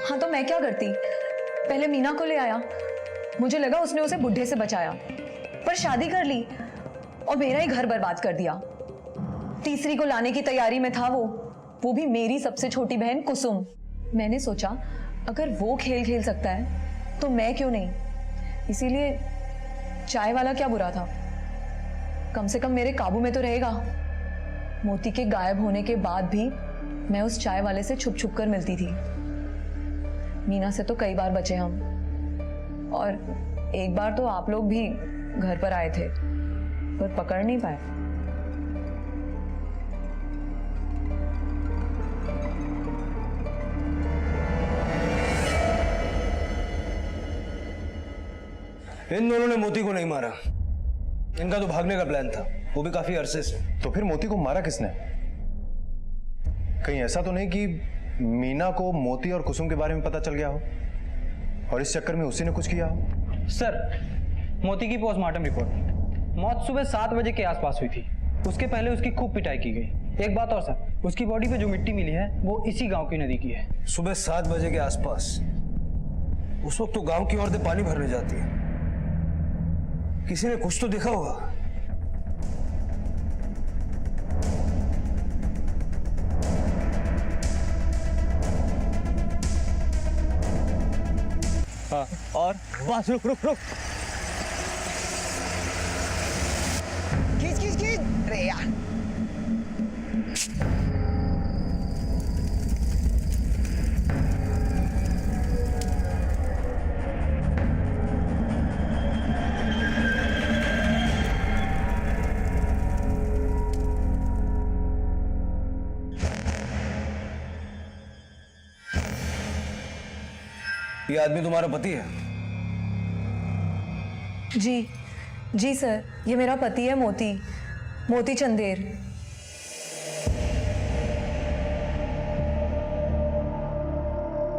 हाँ तो मैं क्या करती, पहले मीना को ले आया, मुझे लगा उसने उसे बुढ़े से बचाया, पर शादी कर ली और मेरा ही घर बर्बाद कर दिया। तीसरी को लाने की तैयारी में था वो भी मेरी सबसे छोटी बहन कुसुम। मैंने सोचा अगर वो खेल खेल सकता है तो मैं क्यों नहीं, इसीलिए चाय वाला क्या बुरा था, कम से कम मेरे काबू में तो रहेगा। मोती के गायब होने के बाद भी मैं उस चाय वाले से छुप छुप कर मिलती थी। मीना से तो कई बार बचे हम, और एक बार तो आप लोग भी घर पर आए थे, पर पकड़ नहीं पाए। इन दोनों ने मोती को नहीं मारा, इनका तो भागने का प्लान था, वो भी काफी अरसे से। तो फिर मोती को मारा किसने? कहीं ऐसा तो नहीं कि मीना को मोती और कुसुम के बारे में पता चल गया हो और इस चक्कर में उसी ने कुछ किया हो? सर, मोती की पोस्टमार्टम रिपोर्ट, मौत सुबह 7 बजे के आसपास हुई थी। उसके पहले उसकी खूब पिटाई की गई। एक बात और सर, उसकी बॉडी पे जो मिट्टी मिली है वो इसी गांव की नदी की है। सुबह 7 बजे के आसपास? उस वक्त तो गांव की औरतें पानी भरने जाती है, किसी ने कुछ तो देखा होगा। हाँ, और बस रुक रुक रुक। खींच खींच खींच, अरे यार। ये आदमी तुम्हारा पति है? जी सर, ये मेरा पति है, मोती चंदेर।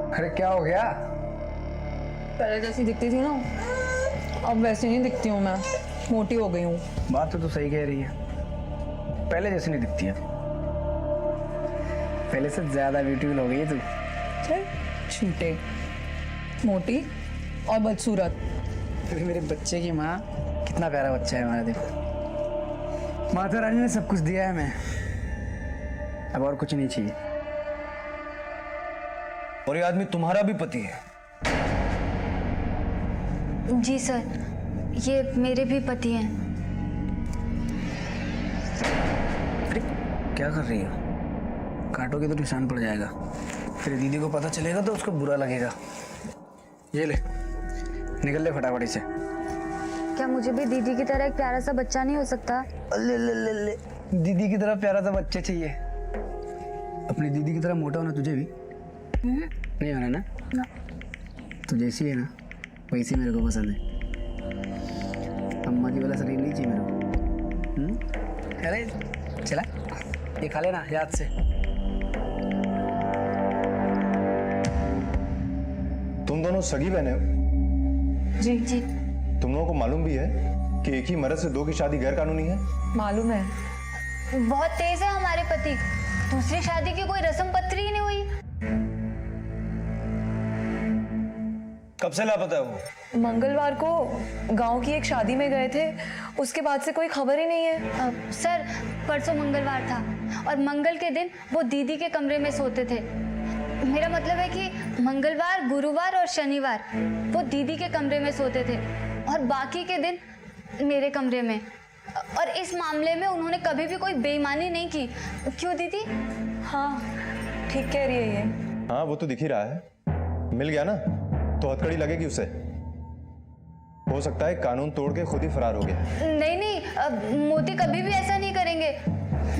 अरे क्या हो गया? पहले जैसी दिखती थी ना, अब वैसी नहीं दिखती हूँ मैं, मोटी हो गई हूँ। बात तो सही कह रही है, पहले जैसी नहीं दिखती है, पहले से ज्यादा ब्यूटीफुल हो गई है तू। चल छूटे, मोटी और बदसूरत। अरे मेरे बच्चे की माँ, कितना प्यारा बच्चा है हमारा, देखो। माता रानी ने सब कुछ दिया है, मैं अब और कुछ नहीं चाहिए। और ये आदमी तुम्हारा भी पति है? जी सर, ये मेरे भी पति हैं। अरे क्या कर रही हो? काटोगे तो निशान पड़ जाएगा, फिर दीदी को पता चलेगा तो उसको बुरा लगेगा। ये ले, निकल ले फटाफट से। क्या मुझे भी दीदी की तरह एक प्यारा सा बच्चा नहीं हो सकता? ले ले ले ले, दीदी की तरह प्यारा सा बच्चा चाहिए। अपनी दीदी की तरह मोटा होना तुझे भी नहीं होना ना? तू जैसी है ना वैसी मेरे को पसंद है। अम्मा की वाला शरीर नहीं चाहिए मेरे को। अरे चला, ये खा लेना याद से। तुम दोनों सगी बहने हो? जी। तुम लोगों को मालूम भी है कि एक ही मर्द से 2 की शादी गैर कानूनी है? मालूम है। बहुत तेज है हमारे पति, दूसरी शादी की कोई रस्म पत्री ही नहीं हुई। कब से लापता है वो? मंगलवार को गांव की एक शादी में गए थे, उसके बाद से कोई खबर ही नहीं है। सर, परसों मंगलवार था और मंगल के दिन वो दीदी के कमरे में सोते थे। मेरा मतलब है कि मंगलवार, गुरुवार और शनिवार वो दीदी के कमरे में सोते थे और बाकी के दिन मेरे कमरे में। और इस मामले में उन्होंने कभी भी कोई बेईमानी नहीं की। क्यों दीदी? हाँ ठीक कह रही है ये। हाँ वो तो दिख ही रहा है, मिल गया ना तो हथकड़ी लगेगी उसे। हो सकता है कानून तोड़ के खुद ही फरार हो गया। नहीं, मोती कभी भी ऐसा नहीं करेंगे,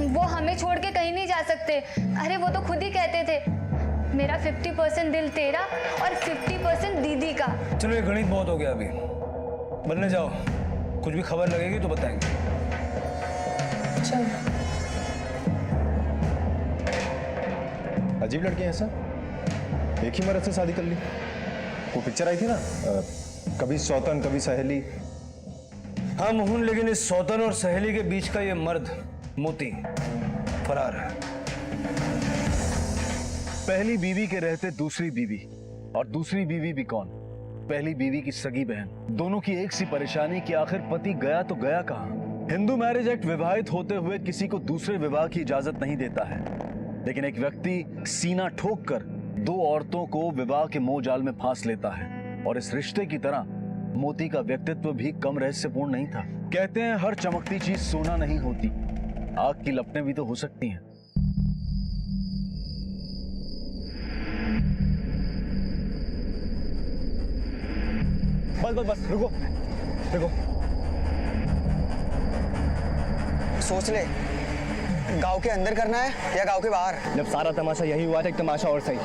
वो हमें छोड़ के कहीं नहीं जा सकते। अरे वो तो खुद ही कहते थे, मेरा 50% दिल तेरा और 50% दीदी का। चलो ये गणित बहुत हो गया, अभी बनने जाओ, कुछ भी खबर लगेगी तो बताएंगे। चल। अजीब लड़की है सर, एक ही मर्द से शादी कर ली। वो पिक्चर आई थी ना, कभी सौतन कभी सहेली। हाँ मोहन, लेकिन इस सौतन और सहेली के बीच का ये मर्द मोती फरार है। पहली बीवी के रहते दूसरी बीवी, और दूसरी बीवी भी कौन? पहली बीवी की सगी बहन। दोनों की एक सी परेशानी कि आखिर पति गया तो गया कहां। हिंदू मैरिज एक्ट विवाहित होते हुए किसी को दूसरे विवाह की इजाजत नहीं देता है, लेकिन एक व्यक्ति सीना ठोक कर दो औरतों को विवाह के मोह जाल में फांस लेता है। और इस रिश्ते की तरह मोती का व्यक्तित्व भी कम रहस्यपूर्ण नहीं था। कहते हैं हर चमकती चीज सोना नहीं होती, आग की लपटें भी तो हो सकती हैं। बस बस बस, रुको रुको। सोच ले, गांव के अंदर करना है या गांव के बाहर। जब सारा तमाशा यही हुआ था, एक तमाशा और सही।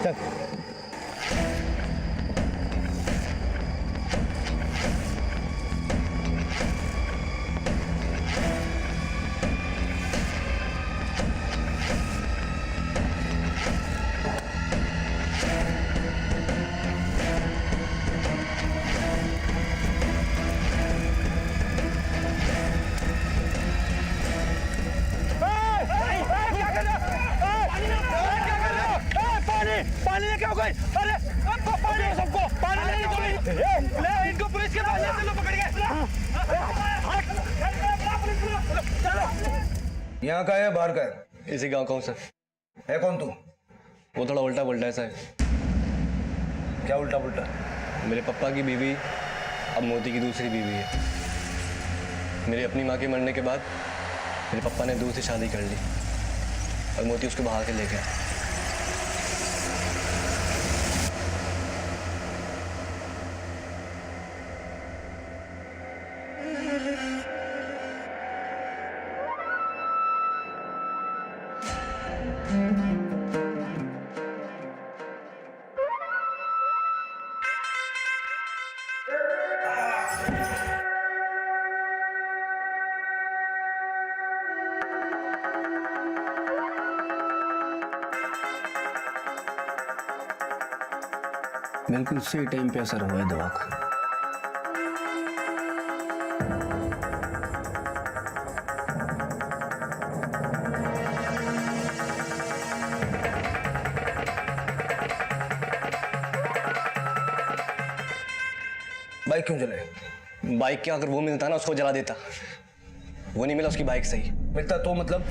चल। पानी लेके आओ कोई। अरे पानी सबको पानी ले इनको पुलिस के पास ले चलो पकड़ के। चलो। यहाँ का है बाहर का है? इसी गांव का हूँ सर। है कौन तू? वो थोड़ा उल्टा पुल्टा है सर। क्या उल्टा पुल्टा? मेरे पापा की बीवी अब मोती की दूसरी बीवी है। मेरी अपनी माँ के मरने के बाद मेरे पापा ने दूसरी शादी कर ली और मोती उसको बाहर के ले गया। बिल्कुल सही टाइम पे असर हुआ है दवा का। बाइक क्यों जलाई? बाइक क्या, अगर वो मिलता ना उसको जला देता। वो नहीं मिला, उसकी बाइक सही। मिलता तो मतलब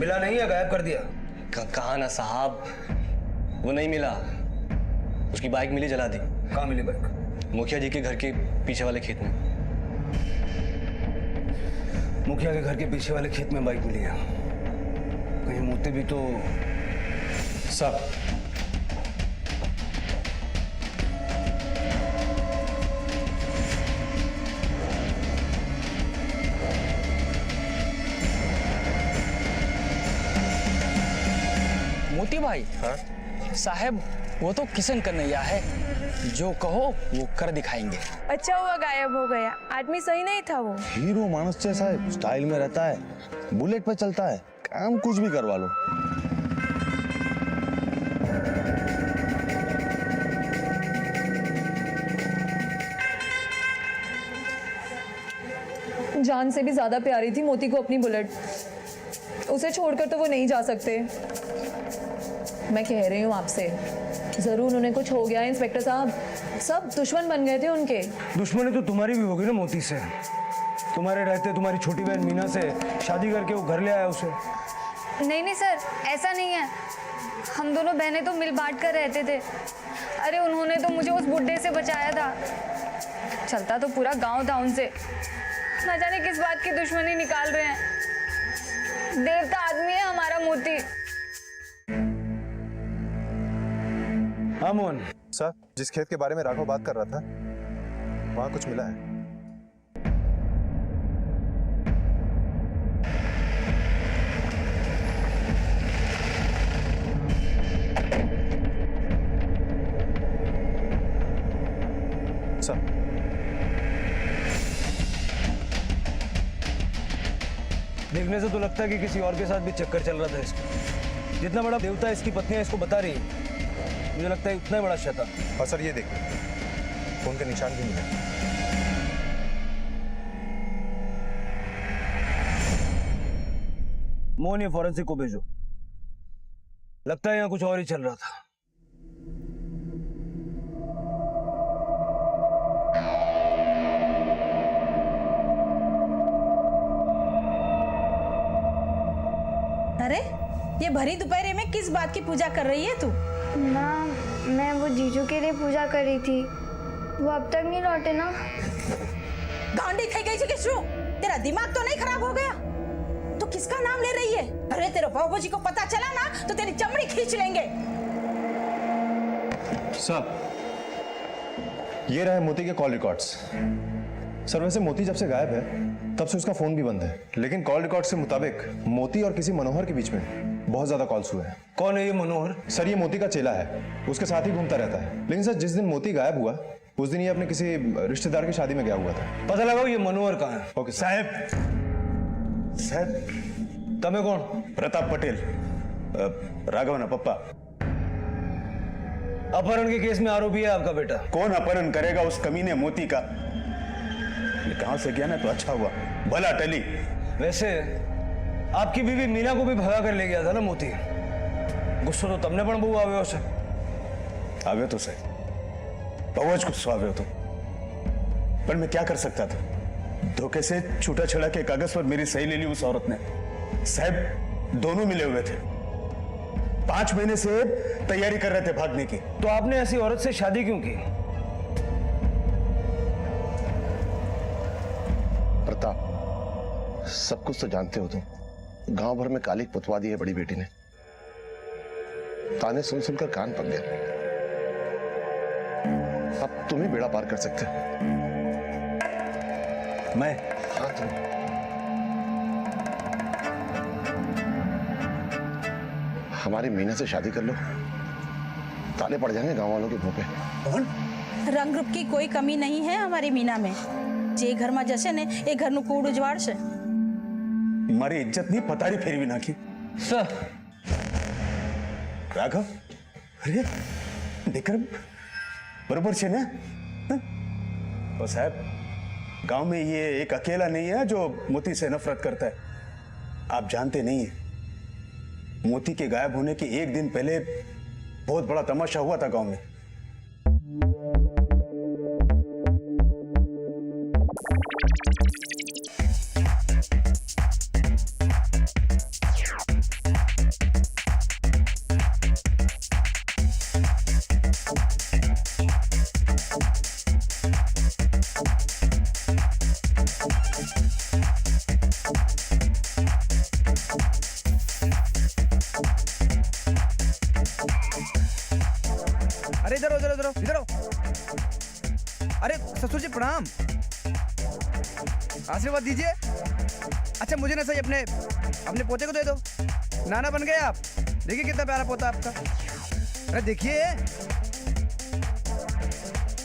मिला नहीं है, गायब कर दिया। कहा ना साहब, वो नहीं मिला। उसकी बाइक मिली, जला दी। कहाँ मिली बाइक? मुखिया जी के घर के पीछे वाले खेत में। मुखिया के घर के पीछे वाले खेत में बाइक मिली है। कहीं मोती भी तो। साहब, मोती भाई। हाँ? साहब वो तो किशन कन्हैया है, जो कहो वो कर दिखाएंगे। अच्छा हुआ गायब हो गया, आदमी सही नहीं था वो। हीरो मानस जैसा है, स्टाइल में रहता है, बुलेट पे चलता है, काम कुछ भी करवा लो। जान से भी ज्यादा प्यारी थी मोती को अपनी बुलेट। उसे छोड़कर तो वो नहीं जा सकते। मैं कह रही हूँ आपसे, जरूर उन्हें कुछ हो गया है इंस्पेक्टर साहब। सब दुश्मन बन गए थे उनके। दुश्मनी तो तुम्हारी भी होगी ना मोती से। तुम्हारे रहते तुम्हारी छोटी बहन मीना से शादी करके वो घर ले आया उसे। नहीं नहीं सर, ऐसा नहीं है। हम दोनों बहनें तो मिल बांट कर रहते थे। अरे उन्होंने तो मुझे उस बुड्ढे से बचाया था। चलता तो पूरा गांव था उनसे। ना जाने किस बात की दुश्मनी निकाल रहे हैं। देवता आदमी है हमारा मोती। हाँ मोहन। सर, जिस खेत के बारे में राघव बात कर रहा था, वहां कुछ मिला है? सर, देखने से तो लगता है कि किसी और के साथ भी चक्कर चल रहा था इसका। जितना बड़ा देवता इसकी पत्नियां इसको बता रही है, मुझे लगता है उतना ही बड़ा शैतान। और सर ये देखिए, खून के निशान भी मिले। मोहन, ये फॉरेंसिक को भेजो। लगता है यहाँ कुछ और ही चल रहा था। अरे ये भरी दोपहर में किस बात की पूजा कर रही है तू? माँ, मैं वो जीजू के लिए पूजा कर रही थी, वो अब तक नहीं लौटे ना। गांडी થઈ गई कि शू? तेरा दिमाग तो नहीं खराब हो गया? तो किसका नाम ले रही है? अरे तेरे बाबूजी को पता चला ना तो तेरी चमड़ी खींच लेंगे। सर, ये रहे मोती के कॉल रिकॉर्ड्स। सर वैसे मोती जब से गायब है तब से उसका फोन भी बंद है, लेकिन कॉल रिकॉर्ड्स के मुताबिक मोती और किसी मनोहर के बीच में बहुत ज्यादा कॉल्स हुए हैं। कौन है ये मनोहर? सर ये मोती का चेला है, उसके साथ ही घूमता रहता है। लेकिन सर जिस दिन मोती गायब हुआ उस दिन ये अपने किसी रिश्तेदार की शादी में गया हुआ था। पता लगाओ ये मनोहर कहाँ है। ओके साहब, तमें कौन? प्रताप पटेल, राघवना पप्पा। अपहरण के केस में आरोपी है आपका बेटा। कौन अपहरण करेगा उस कमीने मोती का? ये कहां से गया ना तो अच्छा हुआ, भला टली। वैसे आपकी बीवी मीना को भी भगा कर ले गया था ना मोती। गुस्सा तो तमने पण बहु આવ્યો છે। આવ્યો તો સાહેબ, બહુ જ ગુસ્સો આવ્યો હતો, पर मैं क्या कर सकता था? धोखे से छूटा छड़ा के कागज पर मेरी सही ले ली उस औरत ने। साहब दोनों मिले हुए थे, 5 महीने से तैयारी कर रहे थे भागने की। तो आपने ऐसी औरत से शादी क्यों की? प्रताप, सब कुछ तो जानते हो तुम। गांव भर में काली पुतवा दी है बड़ी बेटी ने। ताने सुन सुनकर कान पक गए। अब तुम ही बेड़ा पार कर सकते हो। मैं? हाँ तुम। हमारी मीना से शादी कर लो, ताले पड़ जाएंगे गांव वालों के मुंह पे। कौन? रंग रूप की कोई कमी नहीं है हमारी मीना में। जे घर में जैसे ने ए घर नु कूड़ उजवाड़ से। मारी इज्जत नहीं पताड़ी फेरवी नाखी। सर राघव, अरे विक्रम बरोबर छे ने? तो साहब गांव में ये एक अकेला नहीं है जो मोती से नफरत करता है। आप जानते नहीं है, मोती के गायब होने के एक दिन पहले बहुत बड़ा तमाशा हुआ था गांव में। अरे इधर इधर इधर इधर। अरे ससुर जी प्रणाम, आशीर्वाद दीजिए। अच्छा मुझे ना सही अपने पोते को दे दो। नाना बन गए आप। देखिए कितना प्यारा पोता आपका। अरे देखिए,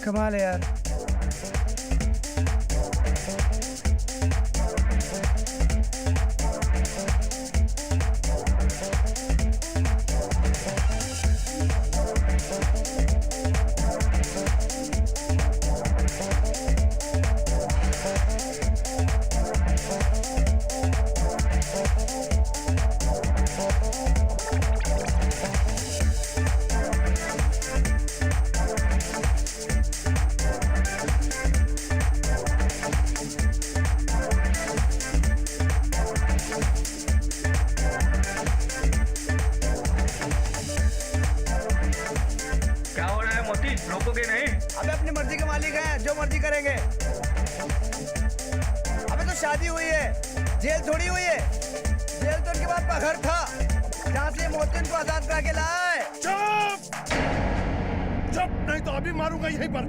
कमाल है यार। अबे अपनी मर्जी के मालिक हैं, जो मर्जी करेंगे। अबे तो शादी हुई है, जेल थोड़ी हुई है। जेल तो उनके बाप का घर था, जहाँ से मोती उनको आजाद करा के लाए। चुप चुप, नहीं तो अभी मारूंगा यहीं पर।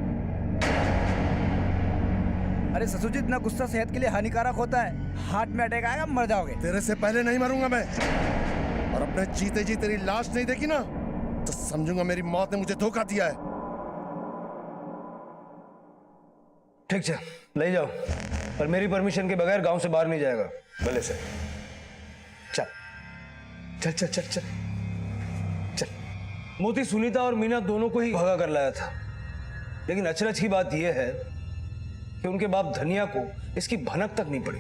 अरे ससुर जी इतना गुस्सा सेहत के लिए हानिकारक होता है। हार्ट में अटैक आएगा, मर जाओगे। तेरे से पहले नहीं मरूंगा मैं, और अपने जीते जी तेरी लाश नहीं देखी ना तो समझूंगा मेरी मौत ने मुझे धोखा दिया है। ठीक है ले जाओ, पर मेरी परमिशन के बगैर गांव से बाहर नहीं जाएगा। भले से चल चल चल चल चल चल। मोती सुनीता और मीना दोनों को ही भगा कर लाया था, लेकिन अचरज की बात यह है कि उनके बाप धनिया को इसकी भनक तक नहीं पड़ी।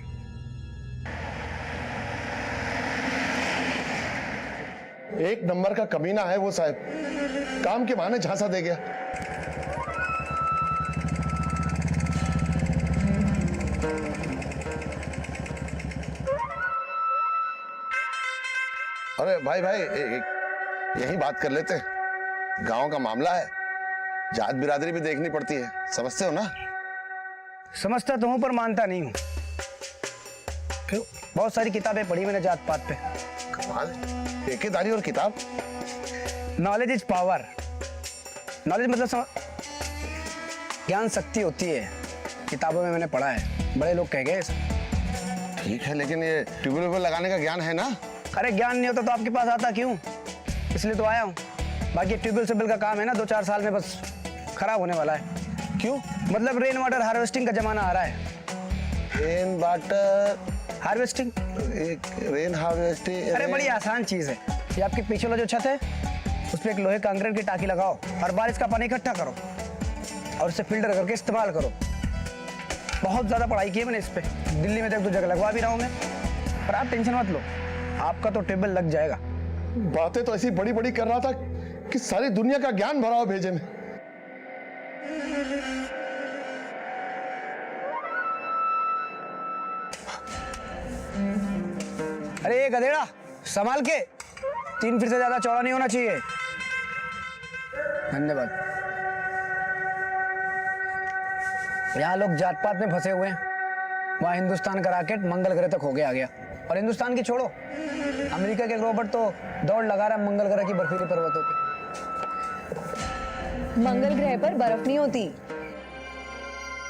एक नंबर का कमीना है वो साहब, काम के बहाने झांसा दे गया। अरे भाई भाई यही बात कर लेते हैं। गांव का मामला है, जात बिरादरी भी देखनी पड़ती है, समझते हो ना? समझता तो हूँ पर मानता नहीं हूँ। क्यों? बहुत सारी किताबें पढ़ी मैंने जात पात पे। कमाल, ठेकेदारी और किताब। Knowledge is power. नॉलेज मतलब ज्ञान शक्ति होती है। किताबों में मैंने पढ़ा है, बड़े लोग कह गए। ठीक है, लेकिन ये ट्यूबवेल लगाने का ज्ञान है ना? अरे ज्ञान नहीं होता तो आपके पास आता क्यों? इसलिए तो आया हूँ। बाकी ट्यूबवेल से बिल का काम है ना, 2-4 साल में बस खराब होने वाला है। क्यों? मतलब रेन वाटर हार्वेस्टिंग का जमाना आ रहा है। Rain water harvesting? Rain harvesting? अरे बड़ी आसान चीज है। ये आपके पीछे वाला जो छत है उस पर एक लोहे कंक्रीट की टाकी लगाओ और बारिश का पानी इकट्ठा करो और उसे फिल्टर करके इस्तेमाल करो। बहुत ज्यादा पढ़ाई की है मैंने इस पे। दिल्ली में तो 1-2 जगह लगवा भी रहा हूँ मैं। पर आप टेंशन मत लो, आपका तो टेबल लग जाएगा। बातें तो ऐसी बड़ी बड़ी कर रहा था कि सारी दुनिया का ज्ञान भरा हो भेजे में। अरे ये गधेड़ा संभाल के, 3 फीट से ज्यादा चौड़ा नहीं होना चाहिए। धन्यवाद। यहाँ लोग जात पात में फंसे हुए हैं। वहाँ हिंदुस्तान का रॉकेट मंगल ग्रह तक हो गया। और हिंदुस्तान की छोड़ो, अमेरिका के रोबोट तो दौड़ लगा रहा है मंगल ग्रह की बर्फीली पर्वतों पे। मंगल ग्रह पर बर्फ नहीं होती,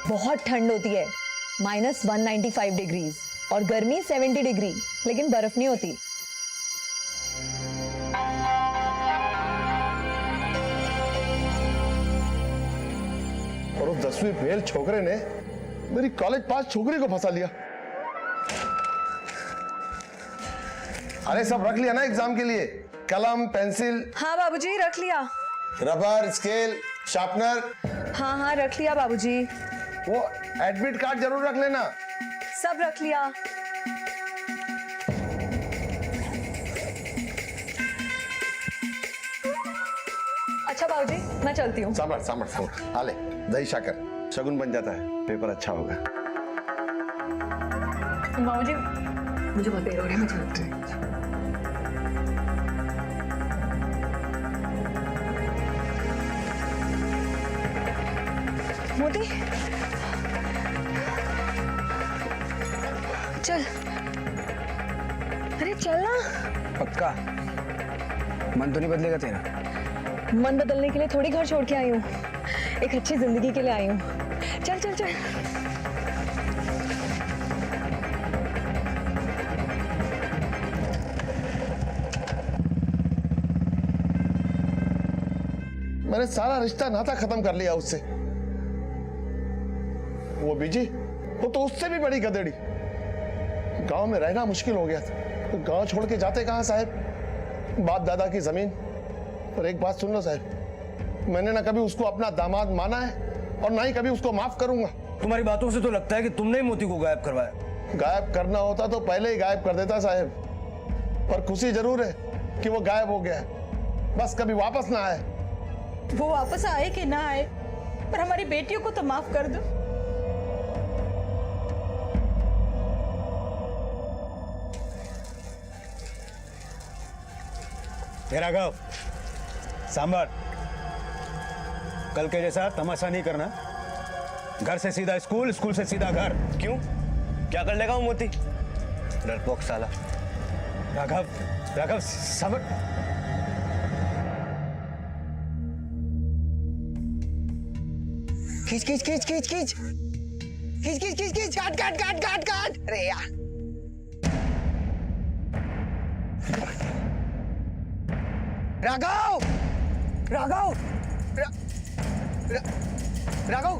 बहुत ठंड होती है, -195 डिग्रीज, और गर्मी 70 डिग्री, लेकिन बर्फ नहीं होती। और उस 10वीं फेल छोकरे ने मेरी कॉलेज पास छोकरी को फंसा लिया। अरे सब रख लिया ना एग्जाम के लिए? कलम, पेंसिल? हाँ बाबूजी, रख लिया। Rubber, scale, sharpener? हाँ रख लिया बाबूजी। वो एडमिट कार्ड जरूर रख लेना। सब रख लिया। अच्छा बाबूजी, मैं चलती हूँ। सामर सामर सामर, आले दही शाकर, शगुन बन जाता है, पेपर अच्छा होगा। बाबूजी मुझे बहुत देर हो रही है, मैं चलती हूँ। मोती चल, अरे चल ना। पक्का? मन तो नहीं बदलेगा तेरा? मन बदलने के लिए थोड़ी घर छोड़ के आई हूँ, एक अच्छी जिंदगी के लिए आई हूँ। चल चल चल। मैंने सारा रिश्ता नाता खत्म कर लिया उससे। वो बीजी, वो तो उससे भी बड़ी गधेड़ी। गांव में रहना मुश्किल हो गया था, तो गांव छोड़ के जाते कहां साहब? बाप दादा की जमीन। और एक बात सुन लो साहब, मैंने ना कभी उसको अपना दामाद माना है और ना ही कभी उसको माफ करूंगा। तुम्हारी बातों से तो लगता है कि तुमने ही मोती को गायब करवाया। गायब करना होता तो पहले ही गायब कर देता साहब। पर खुशी जरूर है कि वो गायब हो गया, बस कभी वापस ना आए। वो वापस आए कि ना आए, पर हमारी बेटियों को तो माफ कर दो। राघव, सांबर, कल के जैसा तमाशा नहीं करना। घर से सीधा स्कूल, स्कूल से सीधा घर। क्यों? क्या कर लेगा वो मोती? डरपोक साला। राघव, राघव सांबर। खींच खींच खींच खींच खींच खींच खींच खींच खींच काट काट काट काट काट। अरे यार, राघव राघव राघव,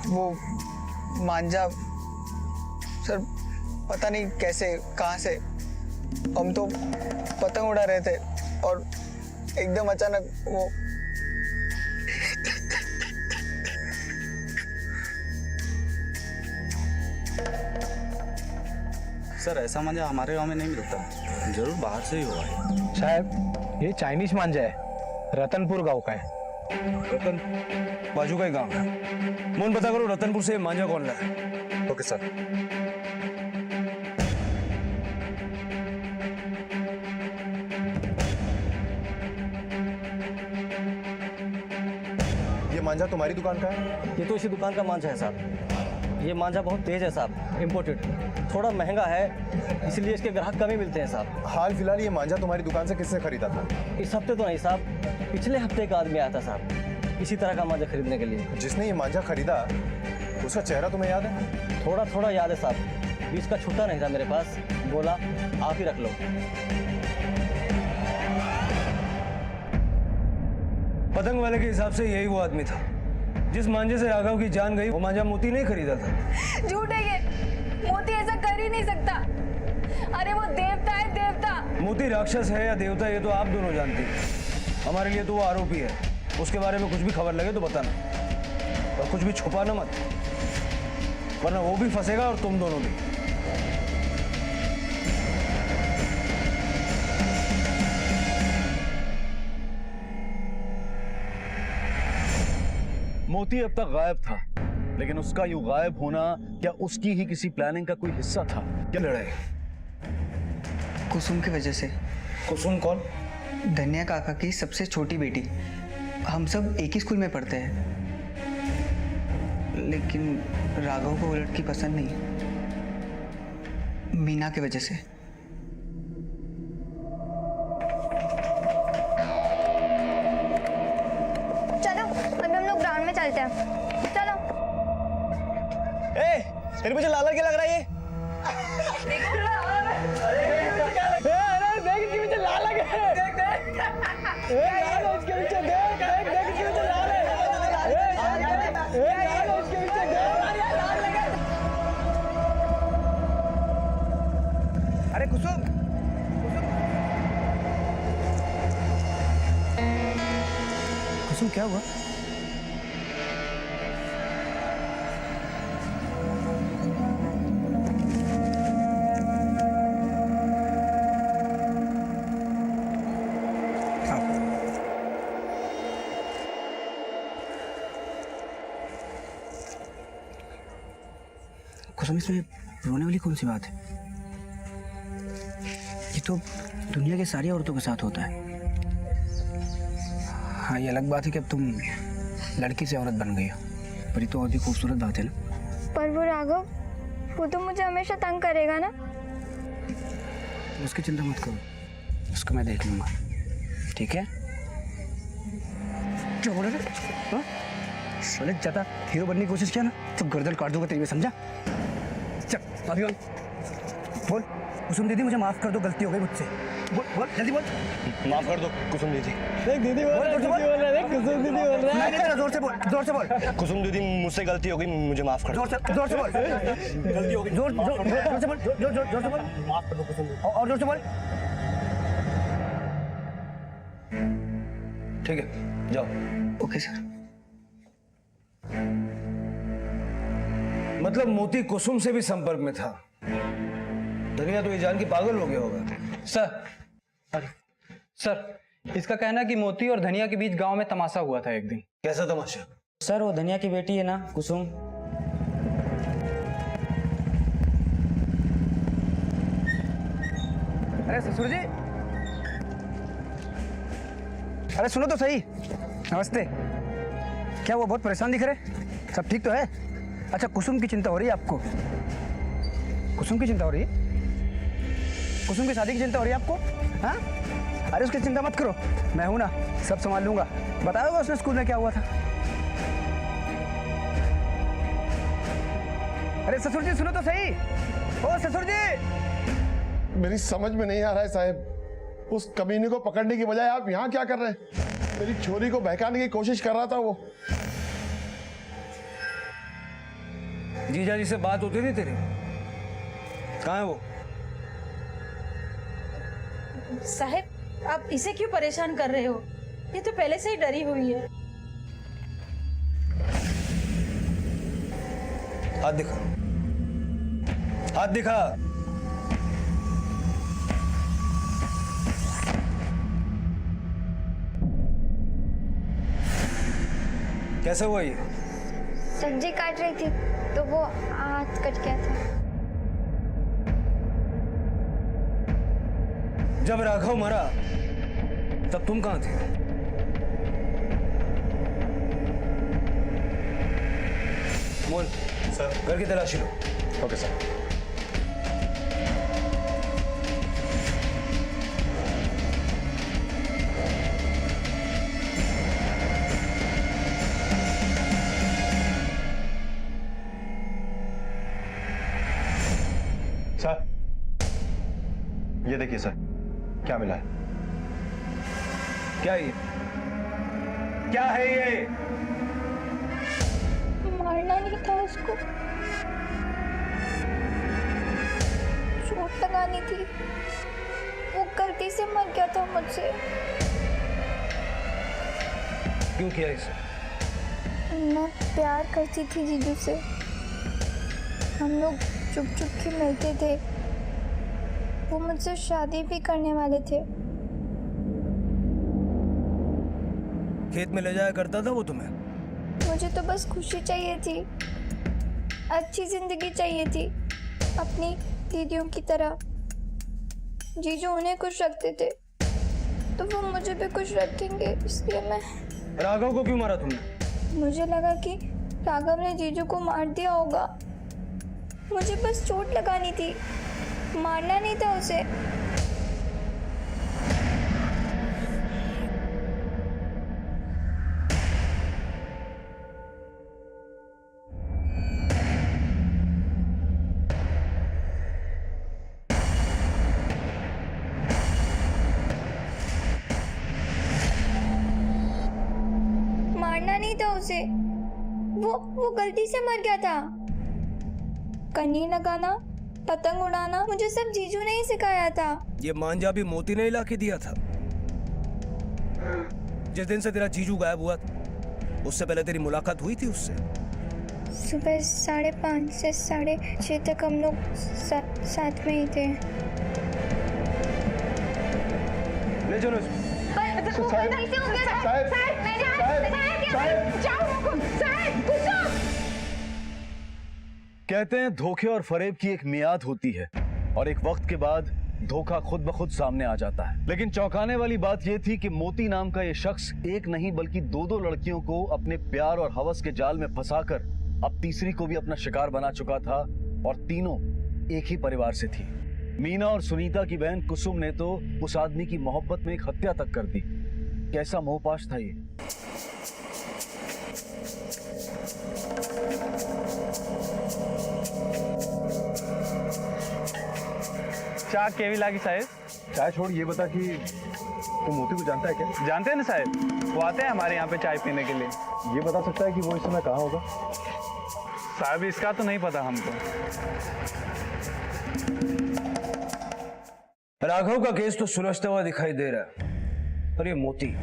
वो मांझा सर, पता नहीं कैसे कहाँ से हम तो पतंग उड़ा रहे थे और एकदम अचानक वो सर ऐसा मांझा हमारे गांव में नहीं मिलता, जरूर बाहर से ही हुआ है। साहब ये चाइनीज मांझा है, रतनपुर गांव का है। रतन बाजू का ही गांव है। मोहन पता करो रतनपुर से मांझा कौन लाया है। Okay sir. ये मांझा तुम्हारी दुकान का है? ये तो इसी दुकान का मांझा है साहब। ये मांझा बहुत तेज है साहब, इम्पोर्टेड, थोड़ा महंगा है, इसलिए इसके ग्राहक कम ही मिलते हैं साहब। हाल फिलहाल ये मांझा तुम्हारी दुकान से किससे खरीदा था? इस हफ्ते तो नहीं साहब, पिछले हफ्ते एक आदमी आया था साहब इसी तरह का मांझा खरीदने के लिए। जिसने ये मांझा खरीदा उसका चेहरा तुम्हें याद है? थोड़ा थोड़ा याद है साहब, बीच का छुट्टा नहीं था मेरे पास, बोला आप ही रख लो। पतंग वाले के हिसाब से यही वो आदमी था जिस मांझे से राघव की जान गई। वो मांझा मोती नहीं खरीदा था। झूठ है ये, मोती ऐसा कर ही नहीं सकता। अरे वो देवता है, देवता। मोती राक्षस है या देवता ये तो आप दोनों जानते हैं। हमारे लिए तो वो आरोपी है। उसके बारे में कुछ भी खबर लगे तो बताना, और कुछ भी छुपाना मत, वरना वो भी फंसेगा और तुम दोनों भी। मोती अब तक गायब था, लेकिन उसका यूं गायब होना क्या उसकी ही किसी प्लानिंग का कोई हिस्सा था? क्या लड़ाई? कुसुम की वजह से। कुसुम कौन? धन्या काका की सबसे छोटी बेटी। हम सब एक ही स्कूल में पढ़ते हैं, लेकिन राघव को वो लड़की पसंद नहीं, मीना की वजह से। चलते हैं, चलो। तेरे पीछे लाल क्या लग रहा है ये? देख इसके पीछे लाल लगे। इसके पीछे देख, इसके पीछे लाल है। इसके पीछे देख। अरे कुसुम, कुसुम क्या हुआ? कुसुम, इसमें रोने वाली कौन सी बात है? ये तो दुनिया की सारी औरतों के साथ होता है। हाँ, ये अलग बात है कि अब तुम लड़की से औरत बन गई हो, पर ये तो और भी खूबसूरत बात है ना। पर वो राघव, वो तो मुझे हमेशा तंग करेगा ना। उसकी चिंता मत करो, उसको मैं देख लूंगा, ठीक है? क्या बोल रहे थे? साले ज्यादा हीरो बनने की कोशिश किया ना तो गर्दन काट दूंगा तेरी, समझा? चल अभी बोल। कुसुम दीदी मुझे माफ कर दो, गलती हो गई मुझसे। बोल बोल, जल्दी बोल। माफ कर दो कुसुम दीदी। देख दीदी बोल रहा है, कुसुम दीदी बोल रहा है। जोर से बोल, जोर से बोल। कुसुम दीदी मुझसे गलती हो गई, मुझे माफ कर दो। जोर से बोल। गलती हो गई। जोर से बोल, जोर से बोल। माफ कर दो कुसुम दीदी। और जोर से बोल। ठीक है, जाओ। Okay sir. मतलब मोती कुसुम से भी संपर्क में था। धनिया तो ये जान के पागल हो गया होगा। सर, इसका कहना है कि मोती और धनिया के बीच गांव में तमाशा हुआ था एक दिन। कैसा तमाशा? सर, वो धनिया की बेटी है ना कुसुम, अरे ससुर जी, अरे सुनो तो सही। नमस्ते। क्या वो बहुत परेशान दिख रहे? सब ठीक तो है? अच्छा, कुसुम की चिंता हो रही है आपको? कुसुम की चिंता हो रही है? कुसुम की शादी की चिंता हो रही है आपको? हाँ, अरे उसकी चिंता मत करो, मैं हूं ना, सब संभाल लूंगा। बताया होगा उसने स्कूल में क्या हुआ था। अरे ससुर जी सुनो तो सही। ओ ससुर जी, मेरी समझ में नहीं आ रहा है साहब, उस कमीने को पकड़ने की बजाय आप यहाँ क्या कर रहे हैं? मेरी छोरी को बहकाने की कोशिश कर रहा था वो। जीजा जी से बात होती थी तेरी? कहाँ है वो? साहब, आप इसे क्यों परेशान कर रहे हो? ये तो पहले से ही डरी हुई है। हाथ दिखा, हाथ दिखा। कैसे हुआ ये? सब्जी काट रही थी तो वो हाथ कट गया था। जब राघव मरा तब तुम कहाँ थे? मोहन सर। घर की तलाशी लो। Okay sir. सर, ये देखिए सर, क्या मिला है? क्या ये? क्या है ये? मारना नहीं था उसको, चोट लगानी थी। वो गलती से मर गया था मुझसे। क्यों किया इसे? मैं प्यार करती थी जीजू से। हम लोग चुप चुप के मिलते थे। वो मुझसे शादी भी करने वाले थे। खेत में ले जाया करता था वो तुम्हें? मुझे तो बस खुशी चाहिए थी, अच्छी जिंदगी चाहिए थी, अपनी दीदियों की तरह। जीजू उन्हें खुश रखते थे तो वो मुझे भी खुश रखेंगे, इसलिए मैं। राघव को क्यों मारा तुमने? मुझे लगा कि राघव ने जीजू को मार दिया होगा। मुझे बस चोट लगानी थी, मारना नहीं था उसे। मारना नहीं था उसे, वो गलती से मर गया था। कन्नी लगाना, पतंग उड़ाना मुझे सब जीजू ने ही सिखाया था। ये मांझा भी मोती ने ला के दिया था। जिस दिन से तेरा जीजू गायब हुआ उससे पहले तेरी मुलाकात हुई थी उससे? सुबह 5:30 से 6:30 तक हम लोग साथ में ही थे। ले चलो इसको। कहते हैं धोखे और फरेब की एक मियाद होती है और एक वक्त के बाद धोखा खुद ब खुद सामने आ जाता है। लेकिन चौंकाने वाली बात यह थी कि मोती नाम का यह शख्स एक नहीं बल्कि दो लड़कियों को अपने प्यार और हवस के जाल में फंसाकर अब तीसरी को भी अपना शिकार बना चुका था और तीनों एक ही परिवार से थी। मीना और सुनीता की बहन कुसुम ने तो उस आदमी की मोहब्बत में एक हत्या तक कर दी। कैसा मोहपाश था ये। चाय केवी लागी साहेब? चाय छोड़, ये बता कि तू मोती को जानता है क्या? जानते हैं ना साहब, वो आते हैं हमारे यहाँ पे चाय पीने के लिए। ये बता सकता है कि वो इस समय कहाँ होगा? साहब इसका तो नहीं पता हमको। राघव का केस तो सुलझता हुआ दिखाई दे रहा है, पर ये मोती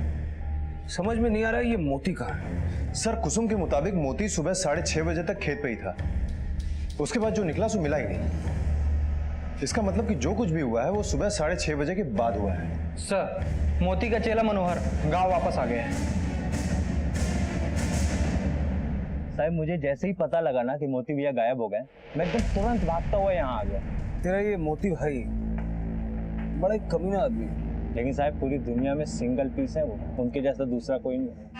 समझ में नहीं आ रहा है, ये मोती कहाँ है? सर, कुसुम के मुताबिक मोती सुबह 6:30 बजे तक खेत पे ही था। उसके बाद जो निकला सो मिला ही नहीं। इसका मतलब कि जो कुछ भी हुआ है वो सुबह 6:30 बजे के बाद हुआ है। सर, मोती का चेला मनोहर गांव वापस आ गया है। साहब मुझे जैसे ही पता लगा ना कि मोती भैया गायब हो गए, मैं एकदम तुरंत भागता हुआ यहाँ आ गया। तेरा ये मोती भाई बड़ा एक कमीना आदमी, लेकिन साहब पूरी दुनिया में सिंगल पीस है वो, उनके जैसा दूसरा कोई नहीं है।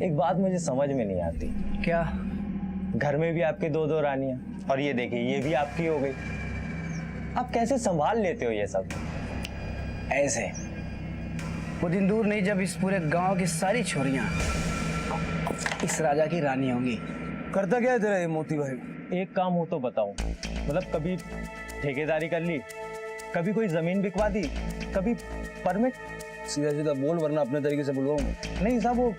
एक बात मुझे समझ में नहीं आती। क्या? घर में भी आपके दो रानियां और ये देखिए ये भी आपकी हो गई। आप कैसे संभाल लेते हो ये सब? ऐसे वो दिन दूर नहीं जब इस पूरे गांव की सारी छोरियां इस राजा की रानी होंगी। करता क्या है तेरा ये मोती भाई? एक काम हो तो बताऊं, मतलब कभी ठेकेदारी कर ली, कभी कोई जमीन बिकवा दी, कभी परमिट। सीधा सीधा बोल वरना अपने तरीके से बुलवाऊंगा। नहीं साहब, वो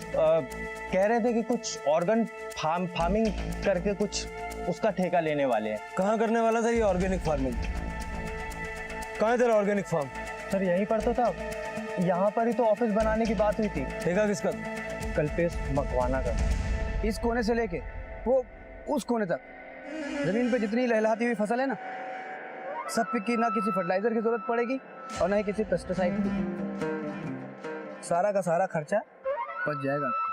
कह रहे थे कि कुछ ऑर्गन फार्मिंग करके कुछ उसका ठेका लेने वाले हैं। कहाँ करने वाला था ये ऑर्गेनिक फार्मिंग? कहाँ है तेरा ऑर्गेनिक फार्म? सर यहीं पर तो था, यहाँ पर ही तो ऑफिस बनाने की बात हुई थी। ठेका किसका? कल्पेश मकवाना का। इस कोने से लेके वो उस कोने तक जमीन पे जितनी लहलहाती हुई फसल है ना, सब पे की ना किसी फर्टिलाइजर की जरूरत पड़ेगी और ना ही किसी पेस्टिसाइड की। सारा का सारा खर्चा बच जाएगा आपका।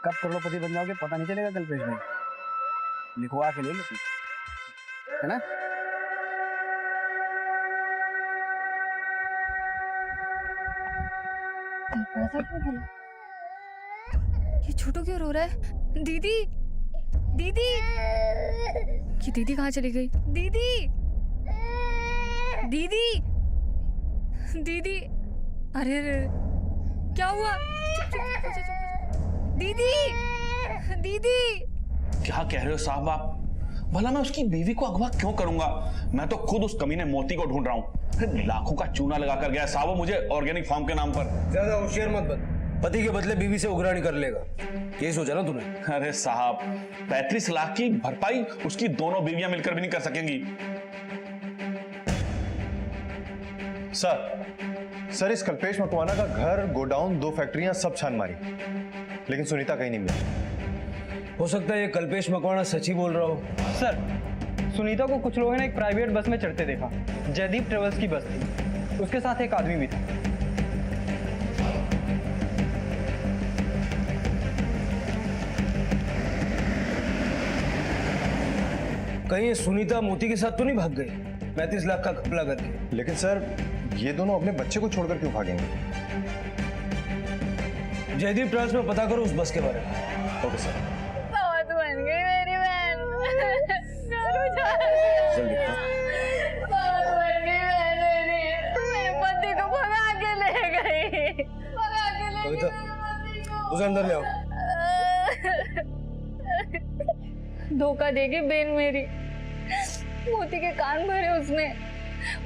कब करोड़पति बन जाओगे पता नहीं चलेगा कल्पेश भाई। लिखवा के ले लो तुम, है ना? ये छोटू क्यों रो रहा है? दीदी, दीदी, ये दीदी कहाँ चली गई? दीदी, दीदी, दीदी, अरे अरे क्या हुआ? चुप, चुप, चुप, चुप, चुप। दीदी, दीदी, क्या कह रहे हो साहब आप? भला मैं उसकी बीवी को अगवा क्यों करूंगा? मैं तो खुद उस कमीने मोती को ढूंढ रहा हूँ। लाखों का चूना लगा कर गया साहब वो मुझे ऑर्गेनिक फार्म के नाम पर। ज्यादा होशियार मत बन, पति के बदले बीवी से उगरानी कर लेगा, ये सोचा ना तूने? अरे साहब 35 लाख की भरपाई उसकी दोनों बीवियां मिलकर भी नहीं कर सकेंगी। सर इस कल्पेश मकवाना का घर, गोडाउन, 2 फैक्ट्रियां सब छान मारी, लेकिन सुनीता कहीं नहीं मिली। हो सकता है ये कल्पेश मकवाना सच ही बोल रहा हो। सर सुनीता को कुछ लोगों ने एक प्राइवेट बस में चढ़ते देखा। जयदीप ट्रेवल्स की बस थी, उसके साथ एक आदमी भी था। कहीं ये सुनीता मोती के साथ तो नहीं भाग गई 35 लाख का घपला करके? लेकिन सर ये दोनों अपने बच्चे को छोड़कर क्यों भागेंगे? जयदीप ट्रांस में पता करो उस बस के बारे में। Okay sir. बहुत बन गई मेरी बहन। जल्दी बहुत बन गई बहन मेरी। मेरे पति को भगा के ले गई। भगा के ले गई मेरे पति को। उसे अंदर ले आओ। धोखा देगी बेन मेरी। मोती के कान भरे उसने,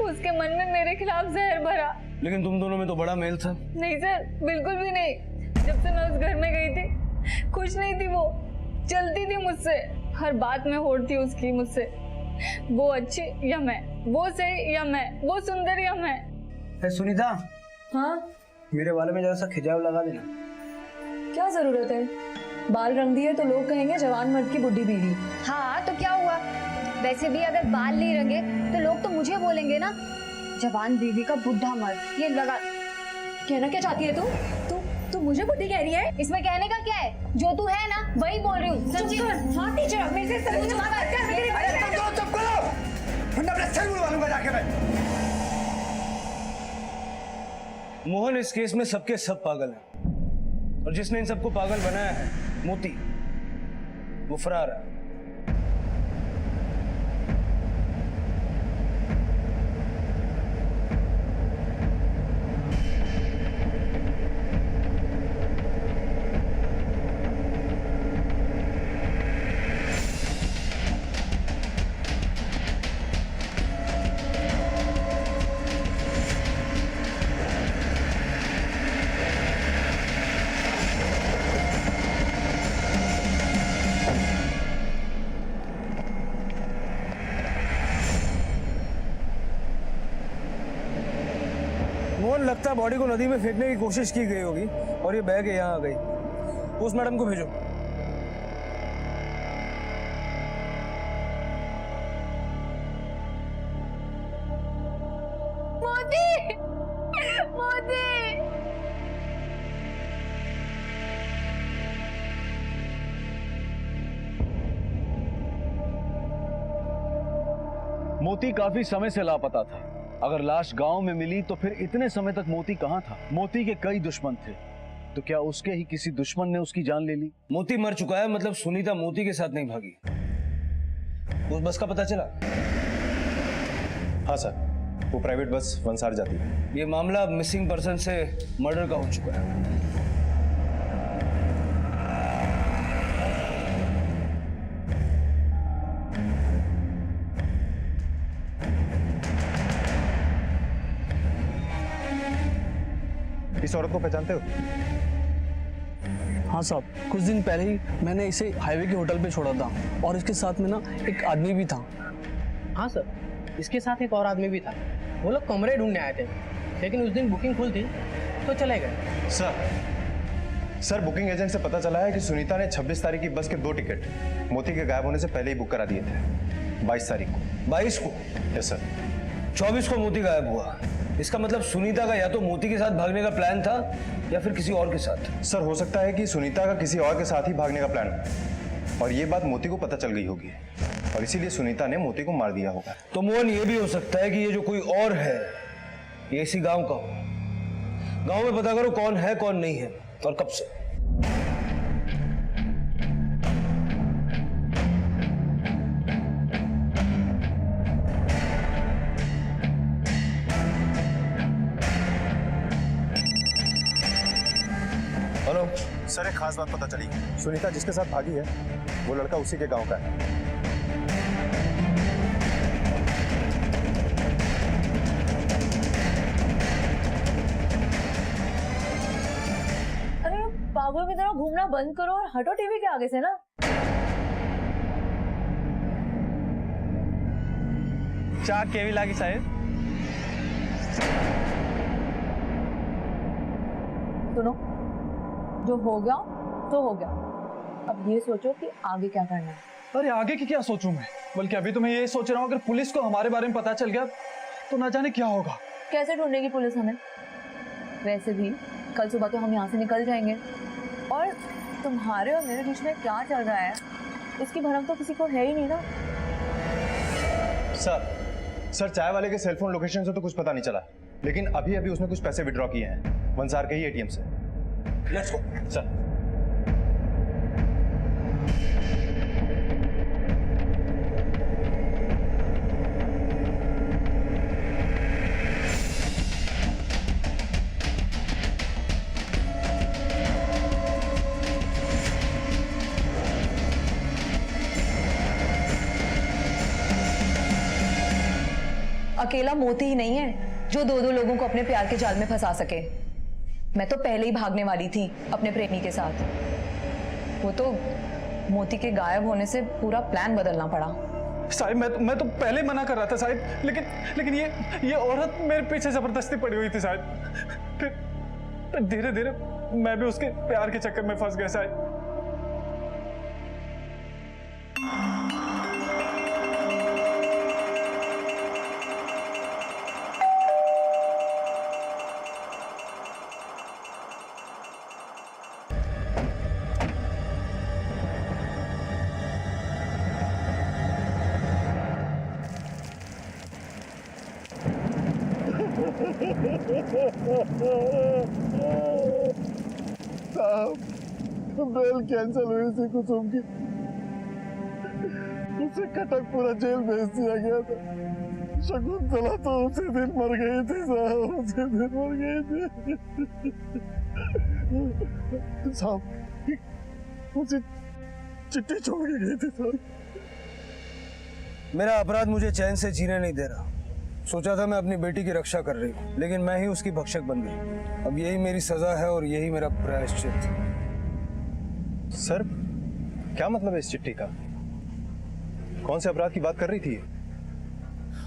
उसके मन में मेरे खिलाफ जहर भरा। लेकिन तुम दोनों में तो बड़ा मेल था। नहीं सर, बिल्कुल भी नहीं। जब से मैं उस घर में गई थी खुश नहीं थी वो, चलती थी मुझसे, हर बात में होड़ थी उसकी मुझसे। वो अच्छी या मैं, वो सही या मैं, वो सुंदर या मैं। सुनीता, हाँ मेरे बालों में जरा सा खिंचाव लगा देना। क्या जरूरत है? बाल रंग दिए तो लोग कहेंगे जवान मर्द की बुढ़ी बीवी। हाँ तो क्या हुआ? वैसे भी अगर बाल नहीं रंगे तो लोग तो मुझे बोलेंगे ना, जवान बीवी का बुढ़ा मर्द। ये लगा। कहना क्या चाहती है तू? तू मुझे बुढ़ी कह रही है? इसमें कहने का क्या है? जो तू है ना वही बोल रही हूँ। सच्ची। हाँ टीचर, मेरे से सर मुझे मार कर मेरी चुप करो। वरना अपने सर मुड़वा जाके मैं। मोहन इस केस में सबके सब पागल हैं, और जिसने इन सबको पागल बनाया है मोती, वो फरार है। मोहन लगता है बॉडी को नदी में फेंकने की कोशिश की गई होगी और ये बह के यहाँ आ गई। पोस्टमार्टम को भेजो। मोती, मोती। मोती काफी समय से लापता था। अगर लाश गांव में मिली तो फिर इतने समय तक मोती कहां था? मोती के कई दुश्मन थे, तो क्या उसके ही किसी दुश्मन ने उसकी जान ले ली? मोती मर चुका है, मतलब सुनीता मोती के साथ नहीं भागी। उस बस का पता चला? हाँ सर, वो प्राइवेट बस वंसार जाती है। ये मामला मिसिंग पर्सन से मर्डर का हो चुका है। इस औरत को पहचानते हो? हाँ साहब, कुछ दिन पहले ही मैंने इसे हाईवे के होटल पे छोड़ा था और इसके साथ में ना एक आदमी भी था। हाँ सर, इसके साथ एक और आदमी भी था। वो लोग कमरे ढूंढने आए थे, लेकिन उस दिन बुकिंग फुल थी तो चले गए। सर बुकिंग एजेंट से पता चला है कि सुनीता ने 26 तारीख की बस के 2 टिकट मोती के गायब होने से पहले ही बुक करा दिए थे। 22 तारीख को। 22 को? Yes sir. 24 को मोती गायब हुआ। इसका मतलब सुनीता का या तो मोती के साथ भागने का प्लान था या फिर किसी और के साथ। सर हो सकता है कि सुनीता का किसी और के साथ ही भागने का प्लान हो और ये बात मोती को पता चल गई होगी और इसीलिए सुनीता ने मोती को मार दिया होगा। तो मोहन, ये भी हो सकता है कि ये जो कोई और है ये इसी गांव का हो। गांव में पता करो कौन है कौन नहीं है और कब से। हेलो सर, एक खास बात पता चली। सुनीता जिसके साथ भागी है वो लड़का उसी के गांव का है। अरे पागलों की तरह घूमना बंद करो और हटो टीवी के आगे से ना। चाक केवी लागी साहेब। सुनो, जो हो गया तो हो गया, अब ये सोचो कि आगे क्या करना है। अरे आगे की क्या सोचूं मैं, बल्कि अभी तो मैं ये सोच रहा हूँ अगर पुलिस को हमारे बारे में पता चल गया तो ना जाने क्या होगा। कैसे ढूंढेगी पुलिस हमें? वैसे भी कल सुबह तो हम यहाँ से निकल जाएंगे और तुम्हारे और मेरे बीच में क्या चल रहा है इसकी भनक तो किसी को है ही नहीं ना। सर चाय वाले के सेलफोन लोकेशन से तो कुछ पता नहीं चला, लेकिन अभी अभी उसने कुछ पैसे विड्रॉ किए हैं वंसार के ही एटीएम से। Let's go sir. अकेला मोती ही नहीं है जो दो लोगों को अपने प्यार के जाल में फंसा सके। मैं तो पहले ही भागने वाली थी अपने प्रेमी के साथ, वो तो मोती के गायब होने से पूरा प्लान बदलना पड़ा। साहिब मैं तो पहले मना कर रहा था साहिब, लेकिन ये औरत मेरे पीछे जबरदस्ती पड़ी हुई थी साहिब। फिर धीरे धीरे मैं भी उसके प्यार के चक्कर में फंस गया साहिब। साहब बेल कैंसिल हुई थी कुसुम की, उसे कटकपुरा जेल भेज दिया गया था। शकुंतला तो उसी दिन मर गई थी साहब, उसी दिन मर गई थी साहब। उसे चिट्ठी छोड़ के गई थी साहब। मेरा अपराध मुझे चैन से जीने नहीं दे रहा। सोचा था मैं अपनी बेटी की रक्षा कर रही हूँ, लेकिन मैं ही उसकी भक्षक बन गई। अब यही मेरी सजा है और यही मेरा प्रायश्चित। सर क्या मतलब है इस चिट्ठी का? कौन से अपराध की बात कर रही थी?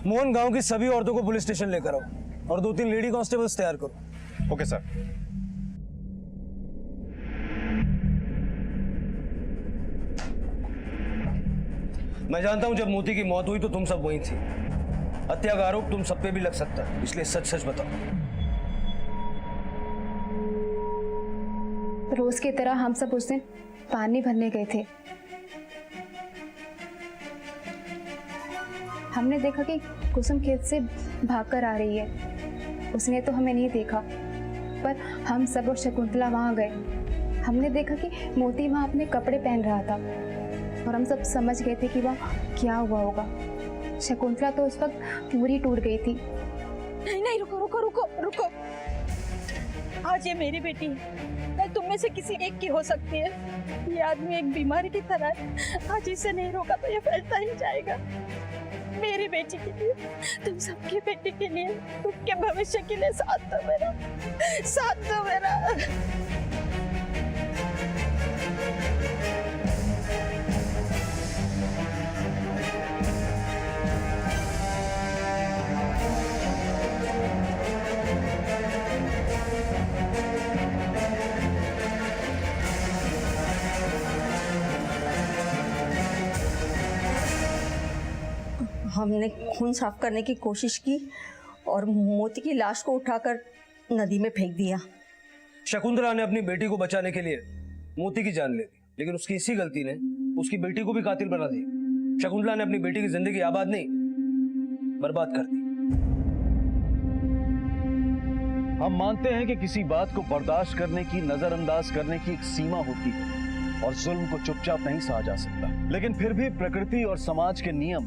मोहन, गांव की सभी औरतों को पुलिस स्टेशन लेकर आओ और 2-3 लेडी कांस्टेबल्स तैयार करो। Okay sir. मैं जानता हूं जब मोती की मौत हुई तो तुम सब वहीं थी। हत्या का आरोप तुम सब पे भी लग सकता है, इसलिए सच सच बताओ। रोज की तरह हम सब उस दिन पानी भरने गए थे। हमने देखा कि कुसुम खेत से भागकर आ रही है। उसने तो हमें नहीं देखा, पर हम सब और शकुंतला वहां गए। हमने देखा कि मोती वहां अपने कपड़े पहन रहा था और हम सब समझ गए थे कि वह क्या हुआ होगा। शकुंतला तो उस वक्त पूरी टूट गई थी। नहीं नहीं, रुको रुको रुको रुको। आज ये मेरी बेटी है, मैं तुम में से किसी एक की हो सकती है। ये आदमी एक बीमारी की तरह है, आज इसे नहीं रोका तो ये फैलता ही जाएगा। मेरी बेटी के लिए, तुम सबकी बेटी के लिए, उनके भविष्य के लिए साथ दो मेरा, साथ दो मेरा। हमने खून साफ करने की कोशिश की और मोती की लाश को उठाकर नदी में फेंक दिया। शकुंतला ने अपनी बेटी को बचाने के लिए मोती की जान ले ली, लेकिन उसकी इसी गलती ने उसकी बेटी को भी कातिल बना दिया। शकुंतला ने अपनी बेटी की जिंदगी आबाद नहीं, बर्बाद कर दी। हम मानते हैं कि किसी बात को बर्दाश्त करने की, नजरअंदाज करने की एक सीमा होती है और जुल्म को चुपचाप नहीं सहा जा सकता। लेकिन फिर भी प्रकृति और समाज के नियम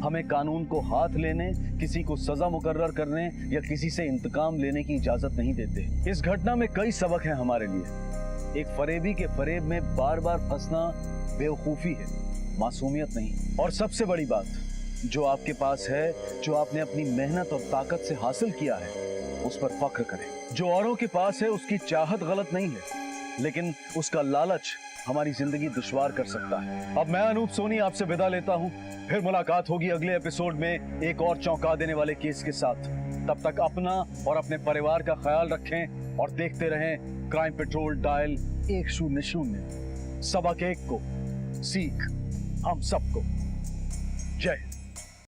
हमें कानून को हाथ लेने, किसी को सजा मुकर्रर करने या किसी से इंतकाम लेने की इजाजत नहीं देते। इस घटना में कई सबक हैं हमारे लिए। एक फरेबी के फरेब में बार बार फंसना बेवकूफी है, मासूमियत नहीं। और सबसे बड़ी बात, जो आपके पास है, जो आपने अपनी मेहनत और ताकत से हासिल किया है, उस पर फख्र करें। जो औरों के पास है उसकी चाहत गलत नहीं है, लेकिन उसका लालच हमारी जिंदगी दुश्वार कर सकता है। अब मैं अनूप सोनी आपसे विदा लेता हूं। फिर मुलाकात होगी अगले एपिसोड में एक और चौंका देने वाले केस के साथ। तब तक अपना और अपने परिवार का ख्याल रखें और देखते रहें क्राइम पेट्रोल डायल 100। सबक एक को, सीख हम सबको। जय हिंद।